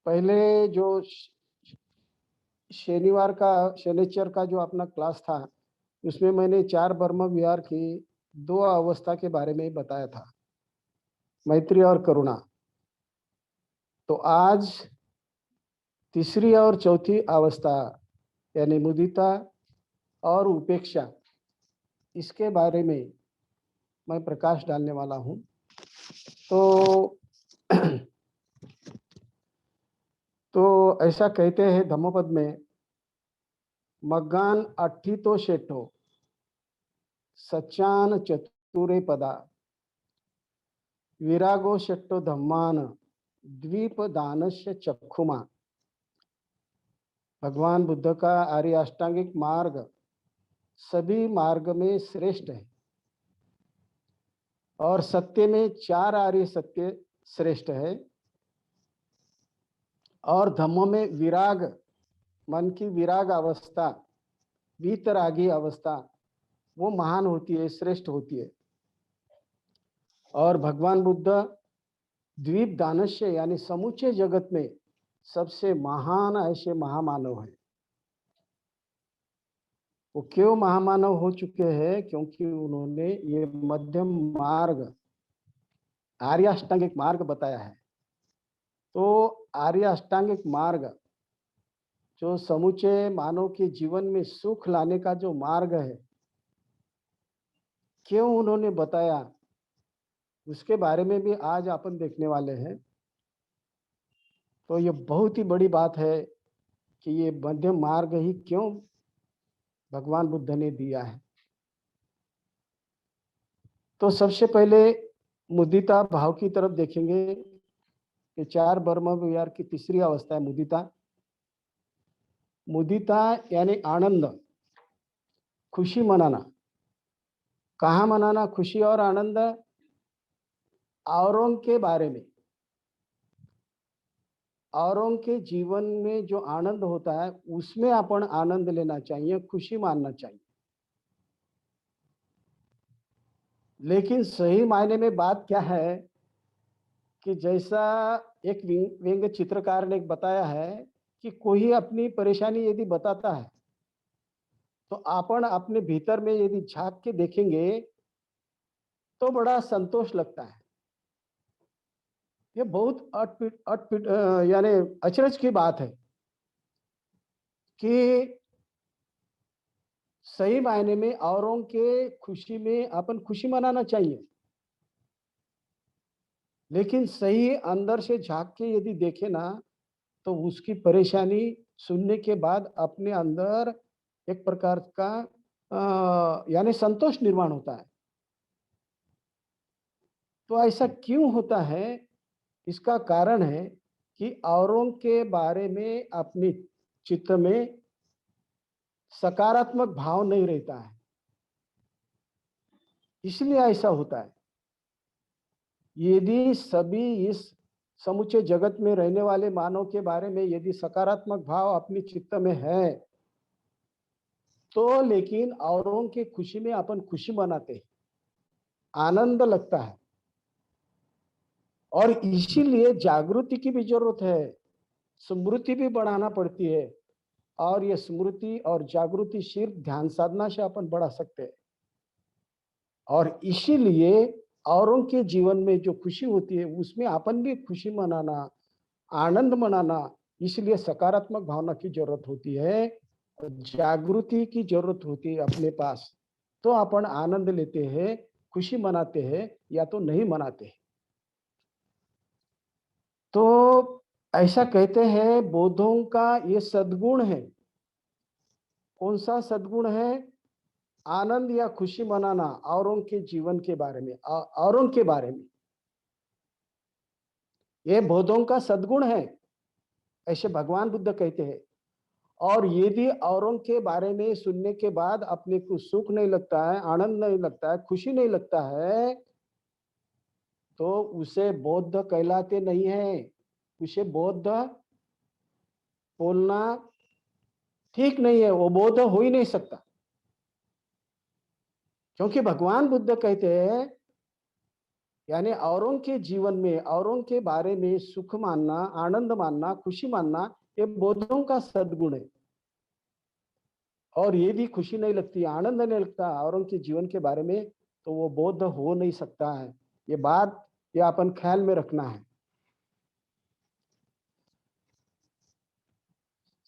पहले जो शनिचर का जो अपना क्लास था, उसमें मैंने 4 ब्रह्म विहार की 2 अवस्था के बारे में बताया था, मैत्री और करुणा। तो आज तीसरी और चौथी अवस्था यानी मुदिता और उपेक्षा, इसके बारे में मैं प्रकाश डालने वाला हूँ। तो ऐसा कहते हैं धम्मपद में, मग्गान अट्ठितो शेठो सच्चान चतुरे पदा विरागो शेट्टो धम्मान द्वीप दानस्य चक्षुमा। भगवान बुद्ध का आर्य अष्टांगिक मार्ग सभी मार्ग में श्रेष्ठ है और सत्य में 4 आर्य सत्य श्रेष्ठ है। और धम्म में विराग, मन की विराग अवस्था, वीतरागी अवस्था, वो महान होती है, श्रेष्ठ होती है। और भगवान बुद्ध द्वीप दानस्य यानी समूचे जगत में सबसे महान ऐसे महामानव है। वो क्यों महामानव हो चुके हैं? क्योंकि उन्होंने ये मध्यम मार्ग, आर्य अष्टांगिक मार्ग बताया है। तो आर्य अष्टांगिक मार्ग जो समूचे मानव के जीवन में सुख लाने का जो मार्ग है, क्यों उन्होंने बताया, उसके बारे में भी आज अपन देखने वाले हैं। तो ये बहुत ही बड़ी बात है कि ये मध्यम मार्ग ही क्यों भगवान बुद्ध ने दिया है। तो सबसे पहले मुदिता भाव की तरफ देखेंगे कि 4 ब्रह्म विहार की तीसरी अवस्था है मुदिता। मुदिता यानी आनंद, खुशी मनाना। कहाँ मनाना खुशी और आनंद? औरों के बारे में, औरों के जीवन में जो आनंद होता है उसमें अपन आनंद लेना चाहिए, खुशी मानना चाहिए। लेकिन सही मायने में बात क्या है कि जैसा एक व्यंग्य चित्रकार ने बताया है कि कोई अपनी परेशानी यदि बताता है तो अपन अपने भीतर में यदि झांक के देखेंगे तो बड़ा संतोष लगता है। ये बहुत अटपिट यानी अचरज की बात है कि सही मायने में औरों के खुशी में अपन खुशी मनाना चाहिए, लेकिन सही अंदर से झांक के यदि देखे ना तो उसकी परेशानी सुनने के बाद अपने अंदर एक प्रकार का यानी संतोष निर्माण होता है। तो ऐसा क्यों होता है? इसका कारण है कि औरों के बारे में अपने चित्त में सकारात्मक भाव नहीं रहता है, इसलिए ऐसा होता है। यदि सभी इस समुचे जगत में रहने वाले मानव के बारे में यदि सकारात्मक भाव अपने चित्त में है तो लेकिन औरों की खुशी में अपन खुशी मनाते हैं, आनंद लगता है। और इसीलिए जागृति की भी जरूरत है, स्मृति भी बढ़ाना पड़ती है। और ये स्मृति और जागृति सिर्फ ध्यान साधना से अपन बढ़ा सकते हैं। और इसीलिए औरों के जीवन में जो खुशी होती है उसमें अपन भी खुशी मनाना, आनंद मनाना, इसलिए सकारात्मक भावना की जरूरत होती है, जागृति की जरूरत होती है अपने पास। तो अपन आनंद लेते हैं, खुशी मनाते हैं या तो नहीं मनाते हैं। तो ऐसा कहते हैं बौद्धों का ये सद्गुण है। कौन सा सद्गुण है? आनंद या खुशी मनाना औरों के जीवन के बारे में, औरों के बारे में। ये बौद्धों का सद्गुण है, ऐसे भगवान बुद्ध कहते हैं। और यदि औरों के बारे में सुनने के बाद अपने को सुख नहीं लगता है, आनंद नहीं लगता है, खुशी नहीं लगता है, तो उसे बौद्ध कहलाते नहीं है। उसे बौद्ध बोलना ठीक नहीं है, वो बौद्ध हो ही नहीं सकता। क्योंकि भगवान बुद्ध कहते हैं यानी औरों के जीवन में औरों के बारे में सुख मानना, आनंद मानना, खुशी मानना, ये बोधों का सद्गुण है। और ये भी खुशी नहीं लगती, आनंद नहीं लगता औरों के जीवन के बारे में, तो वो बोध हो नहीं सकता है। ये बात ये अपन ख्याल में रखना है।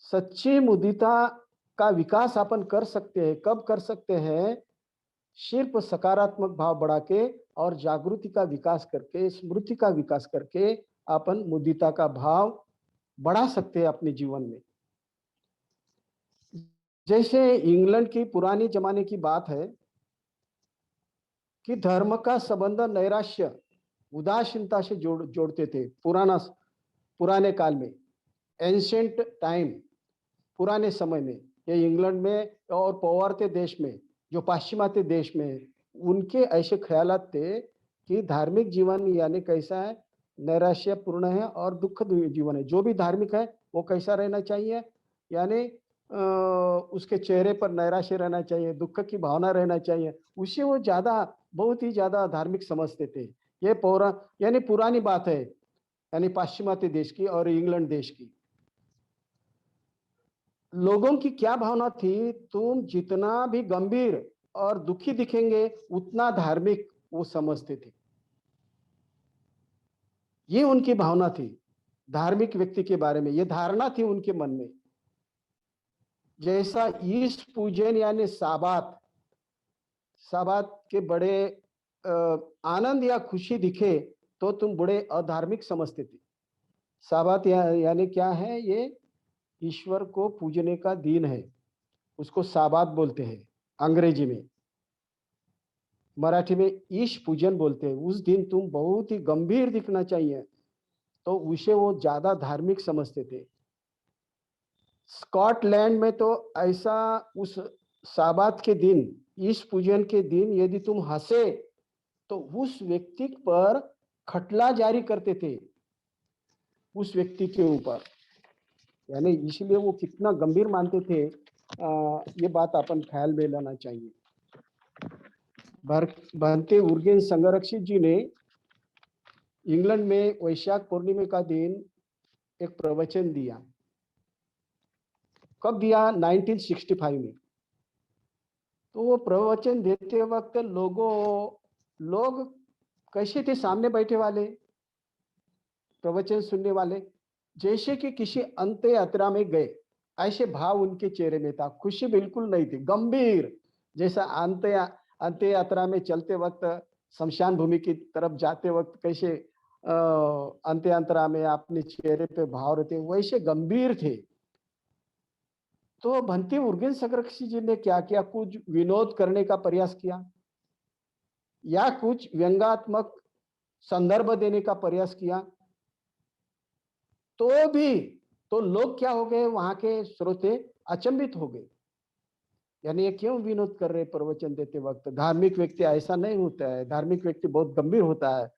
सच्ची मुदिता का विकास अपन कर सकते हैं, कब कर सकते हैं? सिर्फ सकारात्मक भाव बढ़ा के और जागृति का विकास करके, स्मृति का विकास करके अपन मुदिता का भाव बढ़ा सकते हैं अपने जीवन में। जैसे इंग्लैंड की पुरानी जमाने की बात है कि धर्म का संबंध नैराश्य, उदासीनता से जोड़ते थे। पुराने काल में, एंशिएंट टाइम, पुराने समय में, ये इंग्लैंड में और पौवर्ते देश में, जो पाश्चिमात्य देश में, उनके ऐसे ख्यालात थे कि धार्मिक जीवन यानी कैसा है? नैराश्यपूर्ण है और दुख जीवन है। जो भी धार्मिक है वो कैसा रहना चाहिए? यानी उसके चेहरे पर नैराश्य रहना चाहिए, दुख की भावना रहना चाहिए। उसे वो ज्यादा, बहुत ही ज्यादा धार्मिक समझते थे। ये यानी पुरानी बात है, यानी पाश्चिमात्य देश की और इंग्लैंड देश की। लोगों की क्या भावना थी? तुम जितना भी गंभीर और दुखी दिखेंगे उतना धार्मिक वो समझते थे। ये उनकी भावना थी धार्मिक व्यक्ति के बारे में, ये धारणा थी उनके मन में। जैसा ईश पूजन यानी साबात, साबात के बड़े आनंद या खुशी दिखे तो तुम बड़े अधार्मिक समझते थे। साबात यानी क्या है? ये ईश्वर को पूजने का दिन है, उसको साबात बोलते हैं अंग्रेजी में। मराठी में ईश पूजन बोलते हैं। उस दिन तुम बहुत ही गंभीर दिखना चाहिए, तो उसे वो ज्यादा धार्मिक समझते थे। स्कॉटलैंड में तो ऐसा, उस साबात के दिन, ईश पूजन के दिन यदि तुम हंसे तो उस व्यक्ति पर खटला जारी करते थे, उस व्यक्ति के ऊपर। यानी इसलिए वो कितना गंभीर मानते थे, ये बात अपन ख्याल में लाना चाहिए। भंते उर्गेन संगरक्षित जी ने इंग्लैंड में वैशाख पूर्णिमा का दिन एक प्रवचन दिया। कब दिया? 1965 में। तो वो प्रवचन देते वक्त लोग कैसे थे सामने बैठे वाले, प्रवचन सुनने वाले? जैसे कि किसी अंत यात्रा में गए, ऐसे भाव उनके चेहरे में था। खुशी बिल्कुल नहीं थी, गंभीर, जैसा अंत यात्रा में चलते वक्त, शमशान भूमि की तरफ जाते वक्त कैसे अंत यात्रा में अपने चेहरे पे भाव रहते, वैसे गंभीर थे। तो भंते उर्गेन संगरक्षी जी ने क्या किया? कुछ विनोद करने का प्रयास किया या कुछ व्यंग्यात्मक संदर्भ देने का प्रयास किया, तो भी तो लोग क्या हो गए? वहां के श्रोते अचंभित हो गए। यानी ये क्यों विनोद कर रहे प्रवचन देते वक्त? धार्मिक व्यक्ति ऐसा नहीं होता है, धार्मिक व्यक्ति बहुत गंभीर होता है,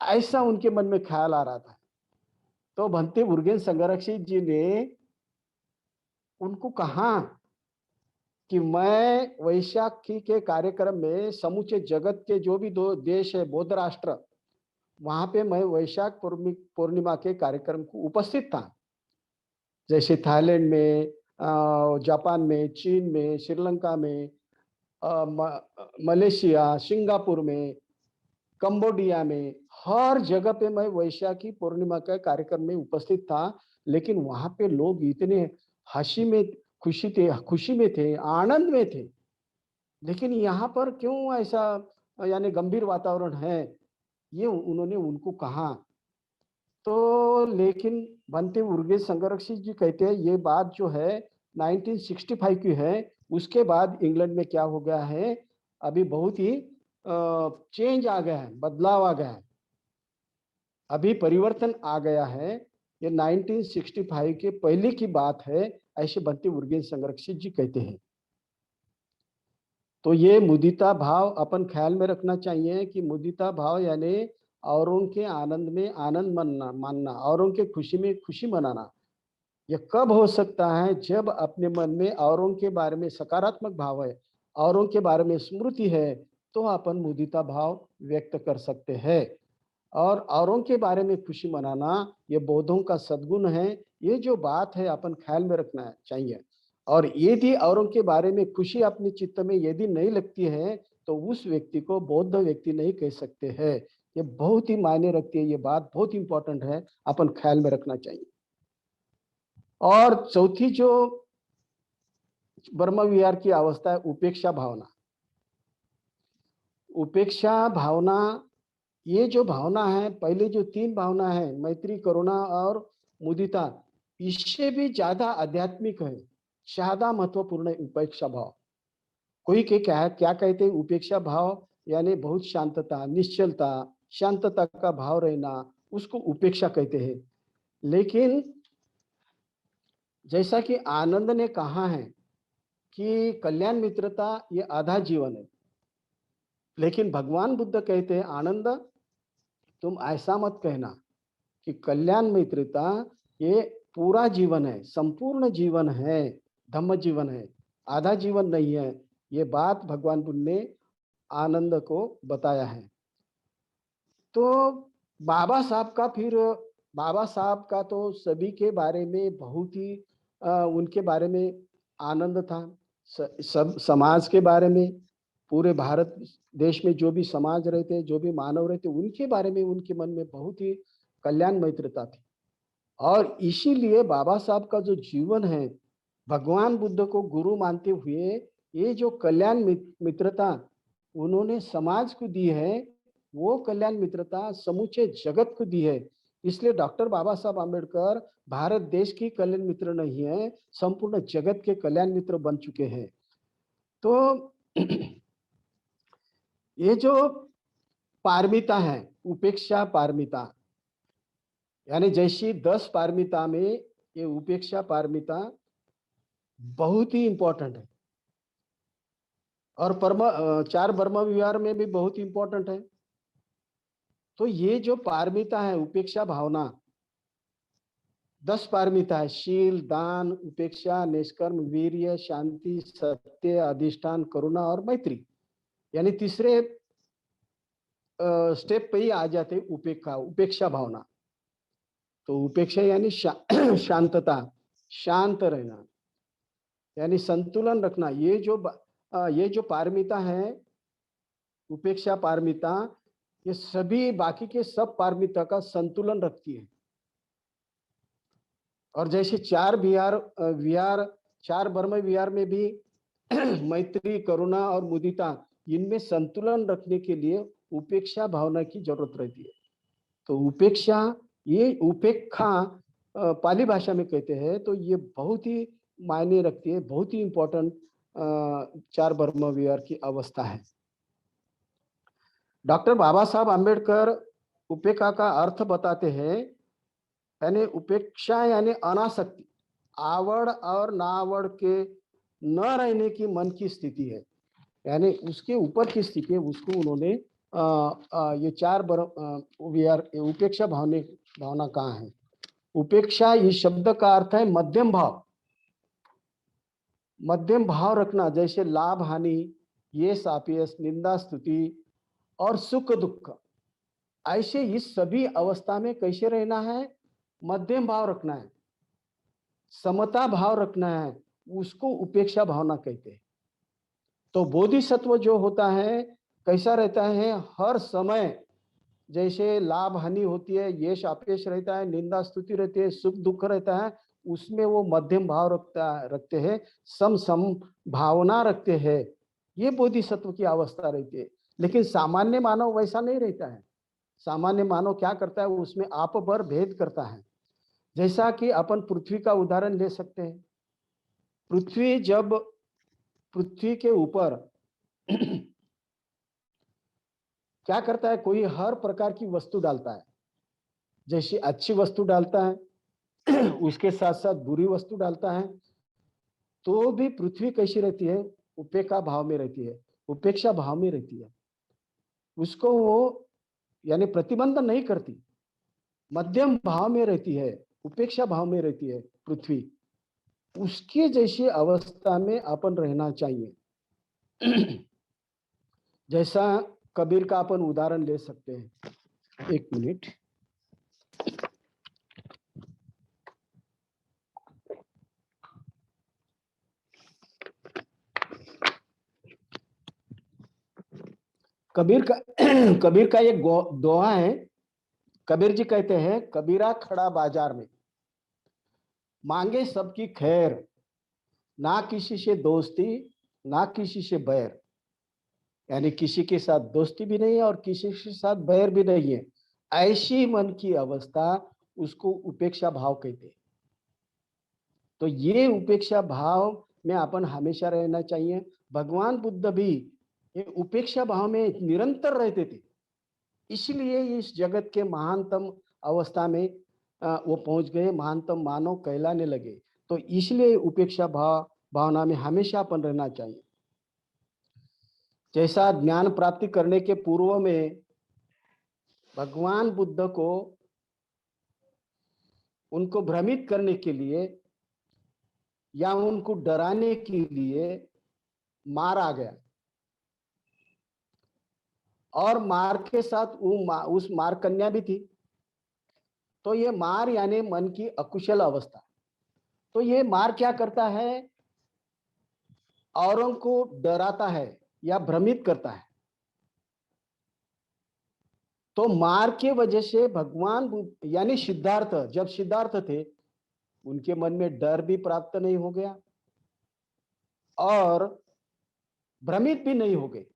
ऐसा उनके मन में ख्याल आ रहा था। तो भंते उर्गेन संगरक्षी जी ने उनको कहा कि मैं वैशाखी के कार्यक्रम में समूचे जगत के जो भी दो देश है, बौद्ध राष्ट्र, वहां पे मैं वैशाख पूर्णिमा के कार्यक्रम को उपस्थित था। जैसे थाईलैंड में, जापान में, चीन में, श्रीलंका में, मलेशिया, सिंगापुर में, कंबोडिया में, हर जगह पे मैं वैशाखी पूर्णिमा के कार्यक्रम में उपस्थित था। लेकिन वहां पे लोग इतने हंसी में, खुशी में थे, आनंद में थे। लेकिन यहाँ पर क्यों ऐसा, यानी गंभीर वातावरण है? ये उन्होंने उनको कहा। तो लेकिन भंते उर्गेन संगरक्षित जी कहते हैं ये बात जो है 1965 की है। उसके बाद इंग्लैंड में क्या हो गया है? अभी बहुत ही चेंज आ गया है, बदलाव आ गया है, अभी परिवर्तन आ गया है। ये 1965 के पहले की बात है, ऐसे भंते उर्गेन संगरक्षित जी कहते हैं। तो ये मुदिता भाव अपन ख्याल में रखना चाहिए कि मुदिता भाव यानी औरों के आनंद में आनंद मानना, औरों के खुशी में खुशी मनाना। यह कब हो सकता है? जब अपने मन में औरों के बारे में सकारात्मक भाव है, औरों के बारे में स्मृति है, तो अपन मुदिता भाव व्यक्त कर सकते हैं। और औरों के बारे में खुशी मनाना ये बौद्धों का सद्गुण है। ये जो बात है अपन ख्याल में रखना चाहिए। और यदि औरों के बारे में खुशी अपने चित्त में यदि नहीं लगती है तो उस व्यक्ति को बौद्ध व्यक्ति नहीं कह सकते हैं। ये बहुत ही मायने रखती है, ये बात बहुत इंपॉर्टेंट है, अपन ख्याल में रखना चाहिए। और चौथी जो ब्रह्म विहार की अवस्था है, उपेक्षा भावना। उपेक्षा भावना, ये जो भावना है, पहले जो तीन भावना है, मैत्री, करुणा और मुदिता, इससे भी ज्यादा आध्यात्मिक है, ज्यादा महत्वपूर्ण है उपेक्षा भाव। कोई के क्या क्या कहते हैं, उपेक्षा भाव यानी बहुत शांतता, निश्चलता, शांतता का भाव रहना, उसको उपेक्षा कहते हैं। लेकिन जैसा कि आनंद ने कहा है कि कल्याण मित्रता ये आधा जीवन है, लेकिन भगवान बुद्ध कहते हैं आनंद तुम ऐसा मत कहना कि कल्याण मित्रता ये पूरा जीवन है, संपूर्ण जीवन है, धम्म जीवन है, आधा जीवन नहीं है। ये बात भगवान बुद्ध ने आनंद को बताया है। तो बाबा साहब का तो सभी के बारे में बहुत ही उनके बारे में आनंद था। सब समाज के बारे में, पूरे भारत देश में जो भी समाज रहते, जो भी मानव रहते, उनके बारे में उनके मन में बहुत ही कल्याण मित्रता थी। और इसीलिए बाबा साहब का जो जीवन है, भगवान बुद्ध को गुरु मानते हुए ये जो कल्याण मित्रता उन्होंने समाज को दी है, वो कल्याण मित्रता समूचे जगत को दी है। इसलिए डॉक्टर बाबा साहब आम्बेडकर भारत देश की कल्याण मित्र नहीं है, संपूर्ण जगत के कल्याण मित्र बन चुके हैं। तो ये जो पारमिता है, उपेक्षा पारमिता, यानी जैसी 10 पारमिता में ये उपेक्षा पारमिता बहुत ही इंपॉर्टेंट है। और चार ब्रह्म विहार में भी बहुत इंपॉर्टेंट है। तो ये जो पारमिता है, उपेक्षा भावना, 10 पारमिता है, शील, दान, उपेक्षा, निष्कर्म, वीर्य, शांति, सत्य, अधिष्ठान, करुणा और मैत्री, यानी तीसरे स्टेप पे ही आ जाते उपेक्षा भावना। तो उपेक्षा यानी शांतता, शांत रहना, यानी संतुलन रखना। ये जो पारमिता है, उपेक्षा पारमिता, ये सभी बाकी के सब पारमिता का संतुलन रखती है। और जैसे चार ब्रह्म विहार में भी मैत्री, करुणा और मुदिता, इनमें संतुलन रखने के लिए उपेक्षा भावना की जरूरत रहती है। तो उपेक्षा, ये उपेक्षा पाली भाषा में कहते हैं, तो ये बहुत ही मायने रखती है, बहुत ही इंपॉर्टेंट चार ब्रह्म विहार की अवस्था है। डॉक्टर बाबा साहब आम्बेडकर उपेक्षा का अर्थ बताते हैं, यानी उपेक्षा यानी अनासक्ति, आवड़ और नावड़ के न रहने की मन की स्थिति है, यानी उसके ऊपर की स्थिति है, उसको उन्होंने ये चार विहार उपेक्षा भावना कहाँ है। उपेक्षा इस शब्द का अर्थ है मध्यम भाव, मध्यम भाव रखना, जैसे लाभ हानि, यश अपयश, निंदा स्तुति और सुख दुख, ऐसे इस सभी अवस्था में कैसे रहना है, मध्यम भाव रखना है, समता भाव रखना है, उसको उपेक्षा भावना कहते हैं। तो बोधिसत्व जो होता है कैसा रहता है, हर समय जैसे लाभ हानि होती है, यश अपयश रहता है, निंदा स्तुति रहती है, सुख दुख रहता है, उसमें वो मध्यम भाव रखते हैं, सम भावना रखते हैं। ये बोधिसत्व की अवस्था रहती है। लेकिन सामान्य मानव वैसा नहीं रहता है। सामान्य मानव क्या करता है, उसमें आप पर भेद करता है। जैसा कि अपन पृथ्वी का उदाहरण ले सकते हैं। पृथ्वी के ऊपर क्या करता है, कोई हर प्रकार की वस्तु डालता है, जैसे अच्छी वस्तु डालता है उसके साथ साथ बुरी वस्तु डालता है, तो भी पृथ्वी कैसी रहती है, उपेक्षा भाव में रहती है, उपेक्षा भाव में रहती है। उसको वो यानी प्रतिबंध नहीं करती, मध्यम भाव में रहती है, उपेक्षा भाव में रहती है पृथ्वी। उसके जैसी अवस्था में अपन रहना चाहिए। जैसा कबीर का अपन उदाहरण ले सकते हैं। एक मिनट। कबीर का कबीर का एक दोहा है। कबीर जी कहते हैं, कबीरा खड़ा बाजार में, मांगे सबकी खैर, ना किसी से दोस्ती ना किसी से बैर। यानी किसी के साथ दोस्ती भी नहीं है और किसी के साथ बैर भी नहीं है। ऐसी मन की अवस्था, उसको उपेक्षा भाव कहते हैं। तो ये उपेक्षा भाव में अपन हमेशा रहना चाहिए। भगवान बुद्ध भी ये उपेक्षा भाव में निरंतर रहते थे, इसलिए इस जगत के महानतम अवस्था में वो पहुंच गए, महानतम मानव कहलाने लगे। तो इसलिए उपेक्षा भावना में हमेशा अपन रहना चाहिए। जैसा ज्ञान प्राप्ति करने के पूर्व में भगवान बुद्ध को उनको भ्रमित करने के लिए या उनको डराने के लिए मार आ गया, और मार के साथ उस मार कन्या भी थी। तो ये मार यानी मन की अकुशल अवस्था। तो ये मार क्या करता है, औरों को डराता है या भ्रमित करता है। तो मार के वजह से भगवान बुद्ध यानी सिद्धार्थ, जब सिद्धार्थ थे, उनके मन में डर भी प्राप्त नहीं हो गया और भ्रमित भी नहीं हो गए।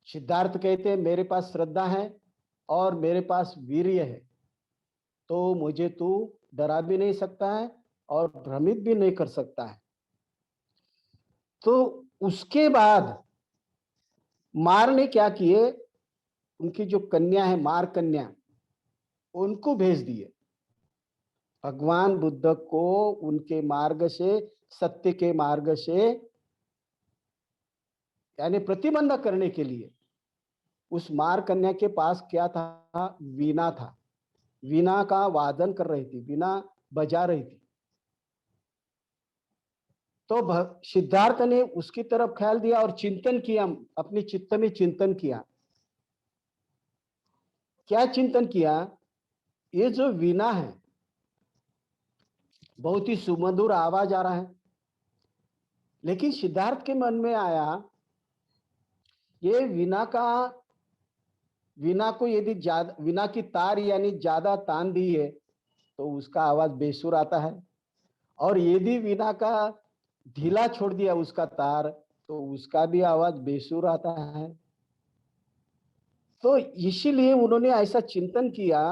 सिद्धार्थ कहते हैं, मेरे पास श्रद्धा है और मेरे पास वीर्य है, तो मुझे तू डरा भी नहीं सकता है और भ्रमित भी नहीं कर सकता है। तो उसके बाद मार ने क्या किए, उनकी जो कन्या है मार कन्या, उनको भेज दिए भगवान बुद्ध को उनके मार्ग से, सत्य के मार्ग से यानी प्रतिबंध करने के लिए। उस मार कन्या के पास क्या था, वीणा था। वीणा का वादन कर रही थी, वीणा बजा रही थी। तो सिद्धार्थ ने उसकी तरफ ख्याल दिया और चिंतन किया, अपने चित्त में चिंतन किया। क्या चिंतन किया, ये जो वीणा है बहुत ही सुमधुर आवाज आ रहा है, लेकिन सिद्धार्थ के मन में आया, ये वीणा को यदि ज्यादा, वीणा की तार यानी ज्यादा तान दी है तो उसका आवाज बेसुर आता है, और यदि वीणा का ढीला छोड़ दिया उसका तार तो उसका भी आवाज बेसुर आता है। तो इसीलिए उन्होंने ऐसा चिंतन किया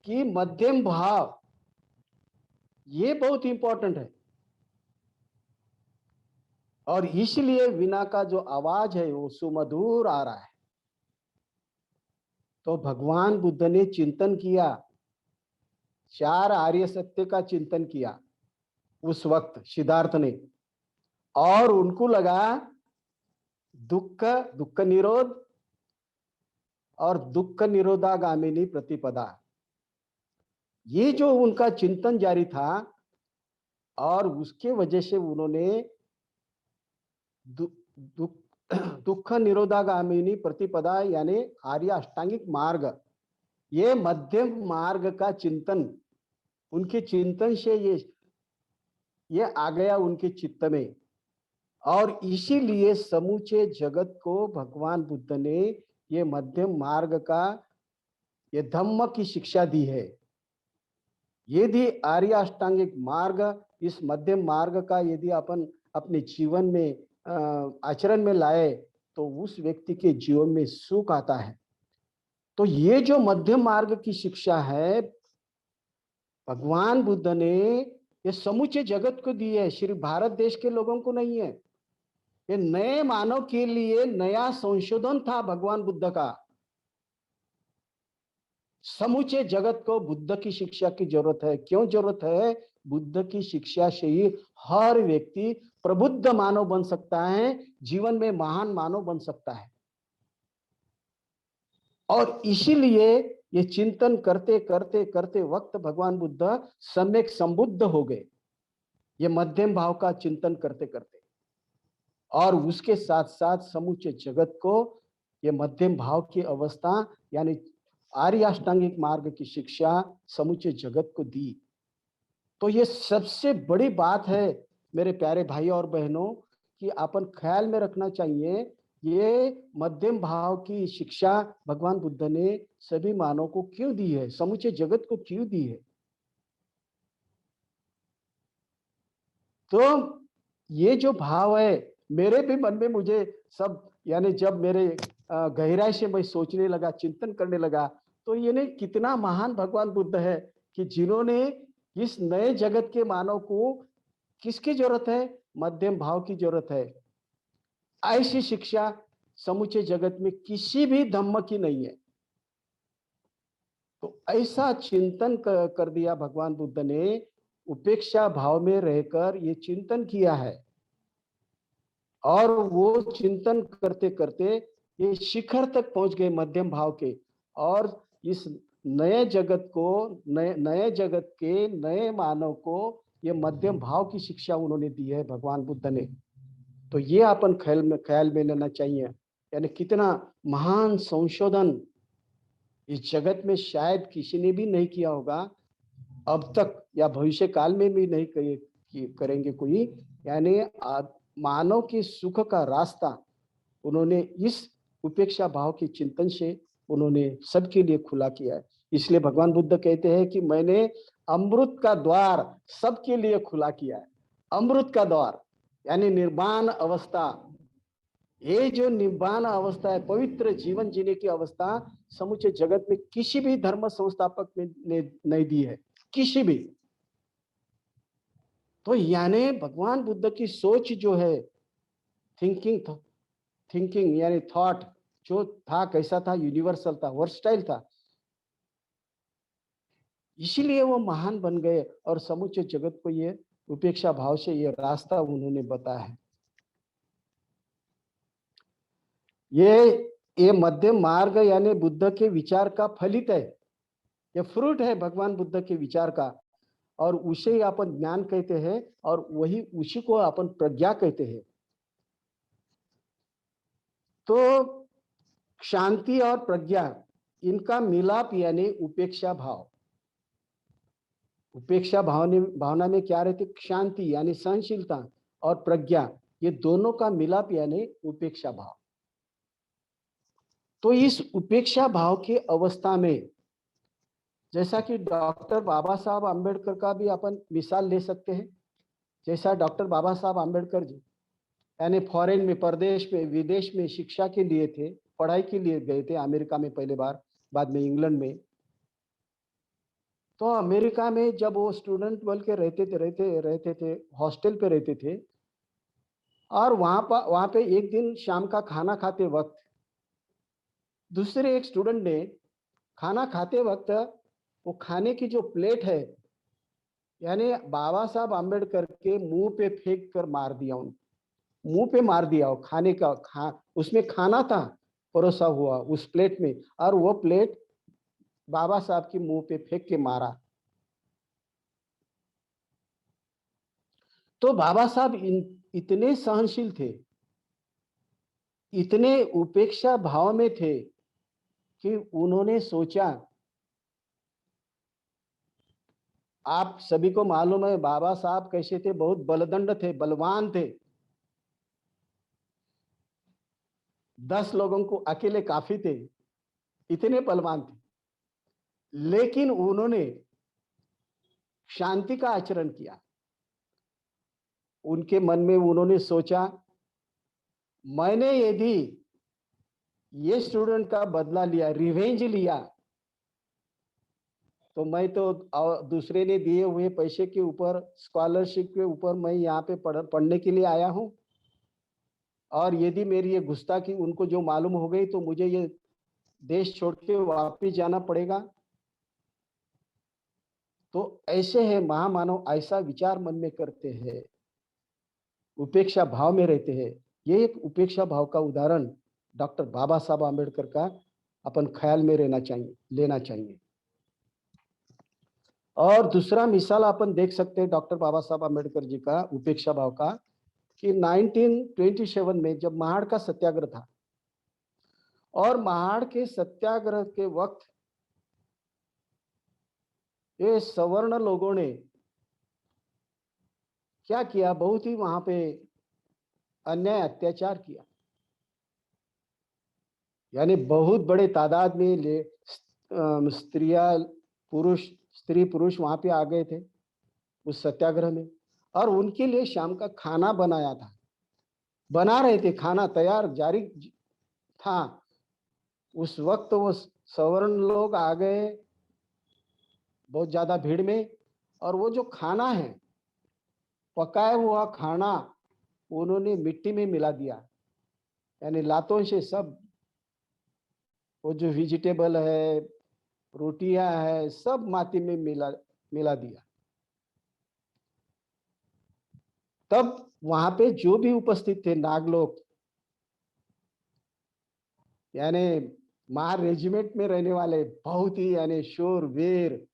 कि मध्यम भाव ये बहुत इंपॉर्टेंट है, और इसलिए वीणा का जो आवाज है वो सुमधुर आ रहा है। तो भगवान बुद्ध ने चिंतन किया, चार आर्य सत्य का चिंतन किया उस वक्त सिद्धार्थ ने, और उनको लगा दुख दुख निरोध और दुख निरोधागामिनी प्रतिपदा, ये जो उनका चिंतन जारी था, और उसके वजह से उन्होंने दुख निरोधागामिनी प्रतिपदा यानी आर्य अष्टांगिक मार्ग, ये मध्यम मार्ग का चिंतन, उनके चिंतन से ये आ गया उनके चित्त में। और इसीलिए समूचे जगत को भगवान बुद्ध ने ये मध्यम मार्ग का, ये धम्म की शिक्षा दी है। यदि आर्य अष्टांगिक मार्ग, इस मध्यम मार्ग का यदि अपन अपने जीवन में आचरण में लाए तो उस व्यक्ति के जीवन में सुख आता है। तो ये जो मध्यम मार्ग की शिक्षा है भगवान बुद्ध ने ये समूचे जगत को दी है, सिर्फ भारत देश के लोगों को नहीं है। ये नए मानव के लिए नया संशोधन था भगवान बुद्ध का। समूचे जगत को बुद्ध की शिक्षा की जरूरत है। क्यों जरूरत है, बुद्ध की शिक्षा से ही हर व्यक्ति प्रबुद्ध मानव बन सकता है, जीवन में महान मानव बन सकता है। और इसीलिए ये चिंतन करते करते करते वक्त भगवान बुद्ध सम्यक संबुद्ध हो गए, ये मध्यम भाव का चिंतन करते करते। और उसके साथ साथ समूचे जगत को ये मध्यम भाव की अवस्था यानी आर्य अष्टांगिक मार्ग की शिक्षा समूचे जगत को दी। तो ये सबसे बड़ी बात है मेरे प्यारे भाई और बहनों कि अपन ख्याल में रखना चाहिए। ये मध्यम भाव की शिक्षा भगवान बुद्ध ने सभी मानव को क्यों दी है, समूचे जगत को क्यों दी है। तो ये जो भाव है मेरे भी मन में मुझे सब यानी जब मेरे गहराई से मैं सोचने लगा, चिंतन करने लगा, तो ये नहीं कितना महान भगवान बुद्ध है कि जिन्होंने इस नए जगत के मानव को किसकी जरूरत है, मध्यम भाव की जरूरत है। ऐसी शिक्षा समूचे जगत में किसी भी धम्म की नहीं है। तो ऐसा चिंतन कर दिया भगवान बुद्ध ने, उपेक्षा भाव में रहकर ये चिंतन किया है और वो चिंतन करते करते ये शिखर तक पहुंच गए मध्यम भाव के। और इस नए जगत को नए जगत के नए मानव को ये मध्यम भाव की शिक्षा उन्होंने दी है भगवान बुद्ध ने। तो ये अपन ख्याल में लेना चाहिए। यानी कितना महान संशोधन इस जगत में शायद किसी ने भी नहीं किया होगा अब तक, या भविष्य काल में भी नहीं करेंगे कोई। यानी मानव के सुख का रास्ता उन्होंने इस उपेक्षा भाव के चिंतन से उन्होंने सबके लिए खुला किया है। इसलिए भगवान बुद्ध कहते हैं कि मैंने अमृत का द्वार सबके लिए खुला किया है। अमृत का द्वार यानी निर्वाण अवस्था। ये जो निर्वाण अवस्था है, पवित्र जीवन जीने की अवस्था, समूचे जगत में किसी भी धर्म संस्थापक ने नहीं दी है, किसी भी। तो यानी भगवान बुद्ध की सोच जो है, थिंकिंग यानी थॉट जो था, कैसा था, यूनिवर्सल था, वर्सटाइल था। इसीलिए वो महान बन गए और समूचे जगत को ये उपेक्षा भाव से ये रास्ता उन्होंने बताया है। ये मध्यम मार्ग यानी बुद्ध के विचार का फलित है, ये फ्रूट है भगवान बुद्ध के विचार का। और उसे ही अपन ज्ञान कहते हैं और वही उसी को अपन प्रज्ञा कहते हैं। तो शांति और प्रज्ञा इनका मिलाप यानी उपेक्षा भाव। उपेक्षा भावना में क्या रहती, शांति यानी सहनशीलता, और प्रज्ञा, ये दोनों का मिलाप यानी उपेक्षा भाव। तो इस उपेक्षा भाव की अवस्था में जैसा कि डॉक्टर बाबा साहब आम्बेडकर का भी अपन मिसाल ले सकते हैं। जैसा डॉक्टर बाबा साहब आम्बेडकर जी यानी फॉरेन में, प्रदेश में, विदेश में शिक्षा के लिए थे, पढ़ाई के लिए गए थे, अमेरिका में पहले बार, बाद में इंग्लैंड में। तो अमेरिका में जब वो स्टूडेंट बन के रहते थे, हॉस्टल पे रहते थे। और वहां पे एक दिन शाम का खाना खाते वक्त दूसरे एक स्टूडेंट ने खाना खाते वक्त वो खाने की जो प्लेट है यानी बाबा साहब आम्बेडकर के मुंह पे फेंक कर मार दिया, उन मुंह पे मार दिया। वो खाने का उसमें खाना था परोसा हुआ उस प्लेट में, और वो प्लेट बाबा साहब के मुंह पे फेंक के मारा। तो बाबा साहब इतने सहनशील थे, इतने उपेक्षा भाव में थे कि उन्होंने सोचा, आप सभी को मालूम है बाबा साहब कैसे थे, बहुत बलदंड थे, बलवान थे। 10 लोगों को अकेले काफी थे, इतने बलवान थे। लेकिन उन्होंने शांति का आचरण किया। उनके मन में उन्होंने सोचा, मैंने यदि ये स्टूडेंट का बदला लिया, रिवेंज लिया, तो मैं तो दूसरे ने दिए हुए पैसे के ऊपर, स्कॉलरशिप के ऊपर मैं यहाँ पे पढ़ने के लिए आया हूँ। और यदि मेरी ये गुस्ताखी उनको जो मालूम हो गई तो मुझे ये देश छोड़ के वापिस जाना पड़ेगा। तो ऐसे है महामानव, ऐसा विचार मन में करते हैं, उपेक्षा भाव में रहते हैं। ये एक उपेक्षा भाव का उदाहरण डॉक्टर बाबा साहब आम्बेडकर का अपन ख्याल में लेना चाहिए। और दूसरा मिसाल अपन देख सकते हैं डॉक्टर बाबा साहब आम्बेडकर जी का उपेक्षा भाव का, कि 1927 में जब महाड़ का सत्याग्रह था, और महाड़ के सत्याग्रह के वक्त ये सवर्ण लोगों ने क्या किया, बहुत ही वहां पे अन्याय अत्याचार किया। यानी बहुत बड़े तादाद में स्त्री पुरुष वहां पे आ गए थे उस सत्याग्रह में, और उनके लिए शाम का खाना बनाया था, बना रहे थे, खाना तैयार जारी था। उस वक्त वो सवर्ण लोग आ गए बहुत ज्यादा भीड़ में, और वो जो खाना है, पकाया हुआ खाना, उन्होंने मिट्टी में मिला दिया। यानी लातों से सब वो जो वेजिटेबल है, रोटियां है, सब माटी में मिला मिला दिया। तब वहां पे जो भी उपस्थित थे नागलोक, यानी महार रेजिमेंट में रहने वाले बहुत ही यानी शूरवीर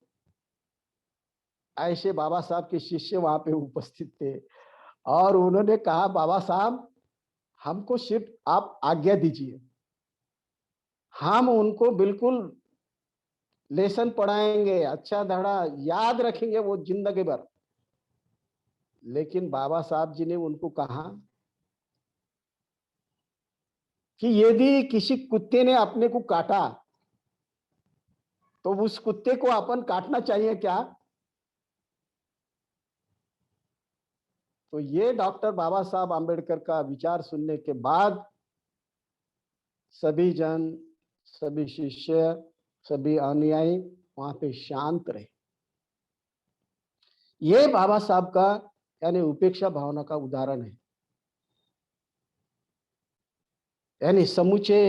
ऐसे बाबा साहब के शिष्य वहां पे उपस्थित थे, और उन्होंने कहा, बाबा साहब हमको सिर्फ आप आज्ञा दीजिए, हम उनको बिल्कुल लेसन पढ़ाएंगे, अच्छा धड़ा याद रखेंगे वो जिंदगी भर। लेकिन बाबा साहब जी ने उनको कहा कि यदि किसी कुत्ते ने अपने को काटा तो उस कुत्ते को अपन काटना चाहिए क्या? तो ये डॉक्टर बाबा साहब आंबेडकर का विचार सुनने के बाद सभी जन, सभी शिष्य, सभी अनुयायी वहां पे शांत रहे। ये बाबा साहब का यानी उपेक्षा भावना का उदाहरण है। यानी समूचे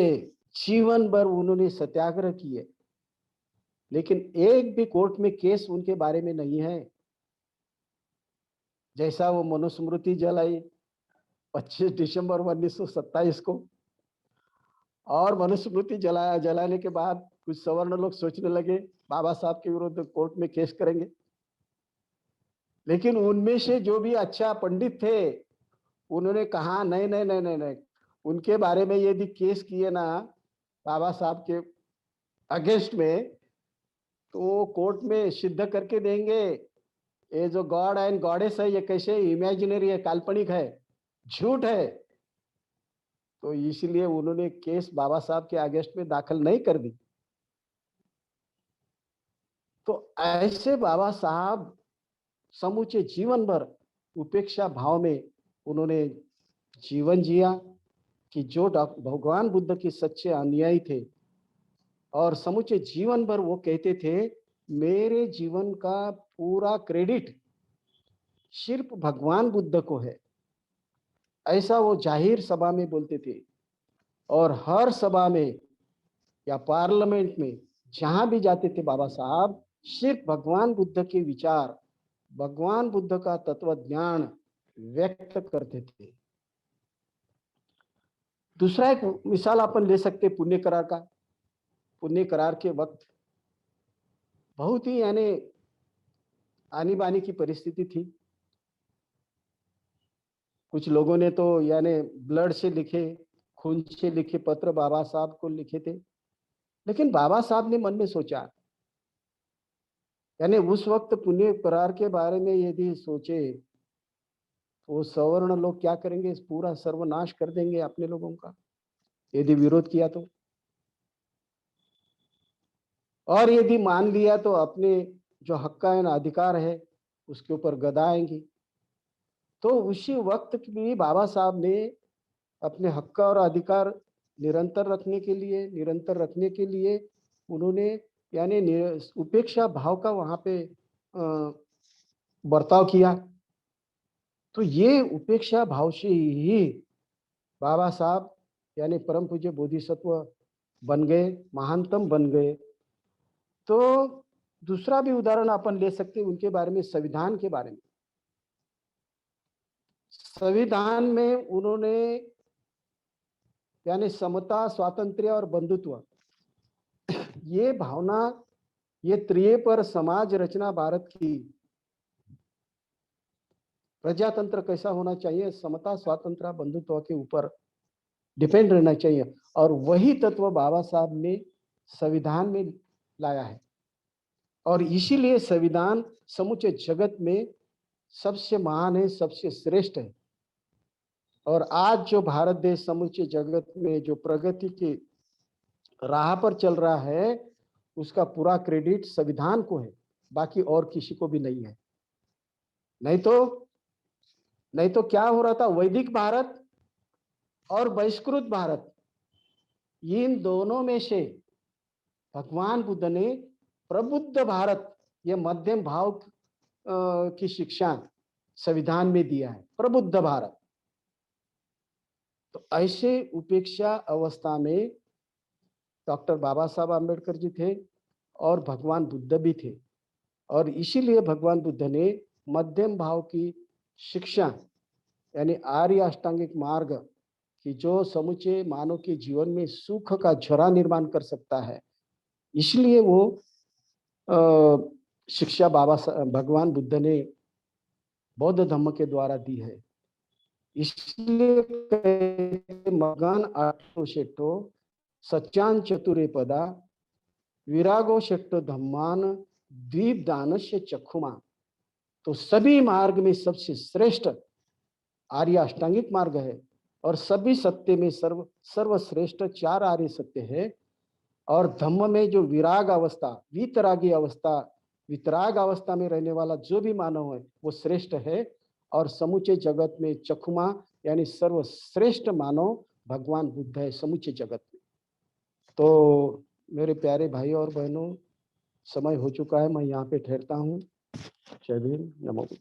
जीवन भर उन्होंने सत्याग्रह किए, लेकिन एक भी कोर्ट में केस उनके बारे में नहीं है। जैसा वो मनुस्मृति जलाई 25 दिसंबर 1927 को, और मनुस्मृति जलाने के बाद कुछ सवर्ण लोग सोचने लगे बाबा साहब के विरुद्ध कोर्ट में केस करेंगे। लेकिन उनमें से जो भी अच्छा पंडित थे, उन्होंने कहा नहीं नहीं नहीं नहीं नहीं, उनके बारे में यदि केस किए ना बाबा साहब के अगेंस्ट में, तो वो कोर्ट में सिद्ध करके देंगे ये जो गॉड एंड गॉडेस है ये कैसे इमेजिनरी है, काल्पनिक है, झूठ है। तो इसलिए उन्होंने केस बाबा साहब के अगेंस्ट में दाखिल नहीं कर दी। तो ऐसे बाबा साहब समूचे जीवन भर उपेक्षा भाव में उन्होंने जीवन जिया, कि जो भगवान बुद्ध के सच्चे अनुयायी थे, और समूचे जीवन भर वो कहते थे मेरे जीवन का पूरा क्रेडिट सिर्फ भगवान बुद्ध को है। ऐसा वो जाहिर सभा में बोलते थे, और हर सभा में या पार्लियामेंट में जहां भी जाते थे बाबा साहब सिर्फ भगवान बुद्ध के विचार, भगवान बुद्ध का तत्व ज्ञान व्यक्त करते थे। दूसरा एक मिसाल अपन ले सकते पुण्य करार का। पुण्य करार के वक्त बहुत ही यानी आनी बानी की परिस्थिति थी। कुछ लोगों ने तो यानी ब्लड से लिखे, खून से लिखे पत्र बाबा साहब को लिखे थे। लेकिन बाबा साहब ने मन में सोचा, यानी उस वक्त पुण्य करार के बारे में यदि सोचे तो वो सवर्ण लोग क्या करेंगे, पूरा सर्वनाश कर देंगे अपने लोगों का यदि विरोध किया तो। और यदि मान लिया तो अपने जो हक का अधिकार है उसके ऊपर गदा आएंगी। तो उसी वक्त भी बाबा साहब ने अपने हक और अधिकार निरंतर रखने के लिए उन्होंने यानी उपेक्षा भाव का वहां पे बर्ताव किया। तो ये उपेक्षा भाव से ही बाबा साहब यानी परम पूज्य बोधिसत्व बन गए, महानतम बन गए। तो दूसरा भी उदाहरण अपन ले सकते हैं उनके बारे में, संविधान के बारे में। संविधान में उन्होंने यानी समता, स्वातंत्र्य और बंधुत्व, ये भावना, ये त्रिय पर समाज रचना भारत की प्रजातंत्र कैसा होना चाहिए, समता, स्वातंत्र, बंधुत्व के ऊपर डिपेंड रहना चाहिए। और वही तत्व बाबा साहब ने संविधान में लाया है। और इसीलिए संविधान समूचे जगत में सबसे महान है, सबसे श्रेष्ठ है। और आज जो भारत देश समूचे जगत में जो प्रगति की राह पर चल रहा है, उसका पूरा क्रेडिट संविधान को है, बाकी और किसी को भी नहीं है। नहीं तो क्या हो रहा था, वैदिक भारत और बहिष्कृत भारत, इन दोनों में से भगवान बुद्ध ने प्रबुद्ध भारत, ये मध्यम भाव की शिक्षा संविधान में दिया है, प्रबुद्ध भारत। तो ऐसे उपेक्षा अवस्था में डॉक्टर बाबा साहब आम्बेडकर जी थे और भगवान बुद्ध भी थे। और इसीलिए भगवान बुद्ध ने मध्यम भाव की शिक्षा यानी आर्य अष्टांगिक मार्ग कि जो समूचे मानव के जीवन में सुख का झरा निर्माण कर सकता है, इसलिए वो शिक्षा भगवान बुद्ध ने बौद्ध धर्म के द्वारा दी है। इसलिए मगान आठो शेठो सच्चान चतुरे पदा विरागो शेट्टो धम्मान द्वीप दानस्य चक्षुमा। तो सभी मार्ग में सबसे श्रेष्ठ आर्य अष्टांगिक मार्ग है और सभी सत्य में सर्वश्रेष्ठ चार आर्य सत्य है। और धम्म में जो विराग अवस्था, वितराग अवस्था में रहने वाला जो भी मानव है वो श्रेष्ठ है। और समूचे जगत में चखुमा यानी सर्वश्रेष्ठ मानव भगवान बुद्ध है समूचे जगत में। तो मेरे प्यारे भाई और बहनों, समय हो चुका है, मैं यहाँ पे ठहरता हूँ। जय भीम, नमो बुद्ध।